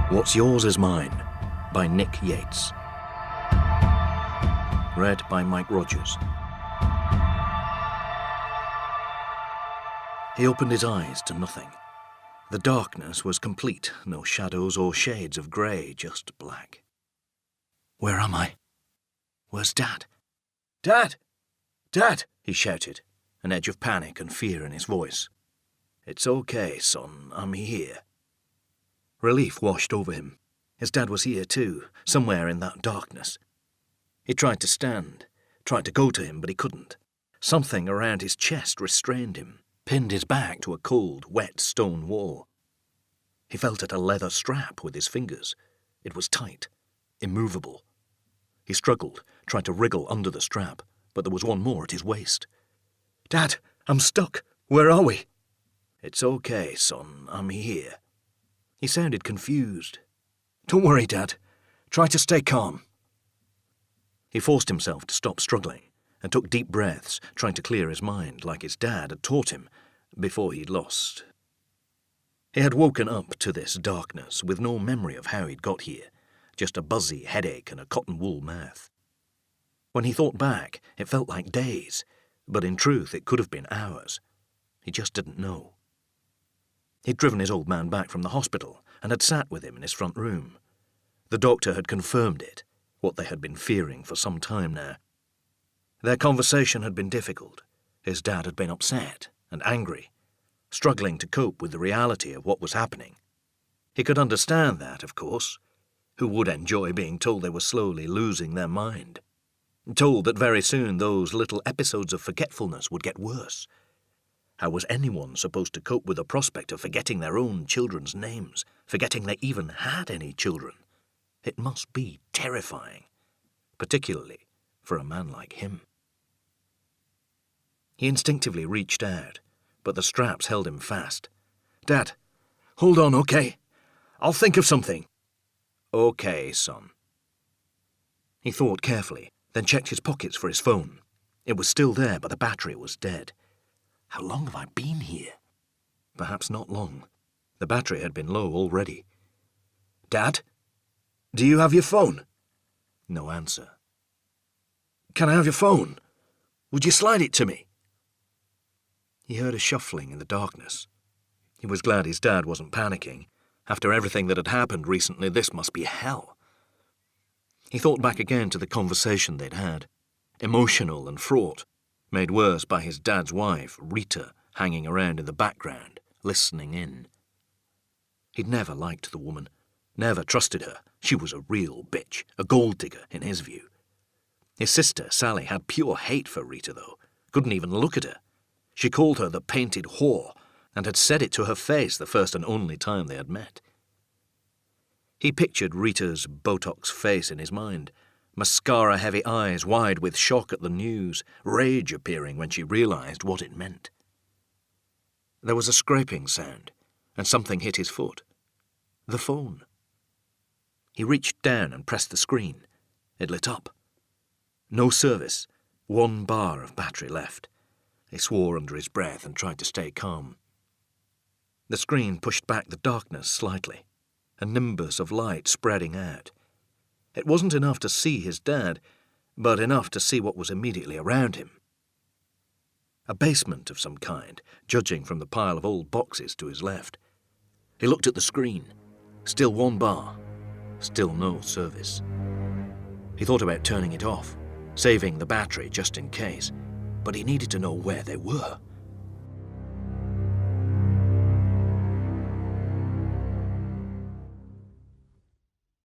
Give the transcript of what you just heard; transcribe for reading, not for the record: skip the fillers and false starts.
What's Yours Is Mine by Nick Yates. Read by Mike Rogers. He opened his eyes to nothing. The darkness was complete, no shadows or shades of grey, just black. Where am I? Where's Dad? Dad! Dad! He shouted, an edge of panic and fear in his voice. It's okay, son, I'm here. Relief washed over him. His dad was here too, somewhere in that darkness. He tried to stand, tried to go to him, but he couldn't. Something around his chest restrained him, pinned his back to a cold, wet stone wall. He felt at a leather strap with his fingers. It was tight, immovable. He struggled, tried to wriggle under the strap, but there was one more at his waist. Dad, I'm stuck. Where are we? It's okay, son, I'm here. He sounded confused. Don't worry, Dad. Try to stay calm. He forced himself to stop struggling and took deep breaths, trying to clear his mind like his dad had taught him before he'd lost. He had woken up to this darkness with no memory of how he'd got here, just a buzzy headache and a cotton wool mouth. When he thought back, it felt like days, but in truth it could have been hours. He just didn't know. He'd driven his old man back from the hospital and had sat with him in his front room. The doctor had confirmed it, what they had been fearing for some time now. Their conversation had been difficult. His dad had been upset and angry, struggling to cope with the reality of what was happening. He could understand that, of course. Who would enjoy being told they were slowly losing their mind? Told that very soon those little episodes of forgetfulness would get worse. How was anyone supposed to cope with the prospect of forgetting their own children's names, forgetting they even had any children? It must be terrifying, particularly for a man like him. He instinctively reached out, but the straps held him fast. Dad, hold on, okay? I'll think of something. Okay, son. He thought carefully, then checked his pockets for his phone. It was still there, but the battery was dead. How long have I been here? Perhaps not long. The battery had been low already. Dad? Do you have your phone? No answer. Can I have your phone? Would you slide it to me? He heard a shuffling in the darkness. He was glad his dad wasn't panicking. After everything that had happened recently, this must be hell. He thought back again to the conversation they'd had, emotional and fraught, made worse by his dad's wife, Rita, hanging around in the background, listening in. He'd never liked the woman, never trusted her. She was a real bitch, a gold digger in his view. His sister, Sally, had pure hate for Rita, though, couldn't even look at her. She called her the painted whore, and had said it to her face the first and only time they had met. He pictured Rita's Botox face in his mind, mascara-heavy eyes wide with shock at the news, rage appearing when she realised what it meant. There was a scraping sound, and something hit his foot. The phone. He reached down and pressed the screen. It lit up. No service, 1 bar of battery left. He swore under his breath and tried to stay calm. The screen pushed back the darkness slightly, a nimbus of light spreading out. It wasn't enough to see his dad, but enough to see what was immediately around him. A basement of some kind, judging from the pile of old boxes to his left. He looked at the screen. Still 1 bar. Still no service. He thought about turning it off, saving the battery just in case, but he needed to know where they were.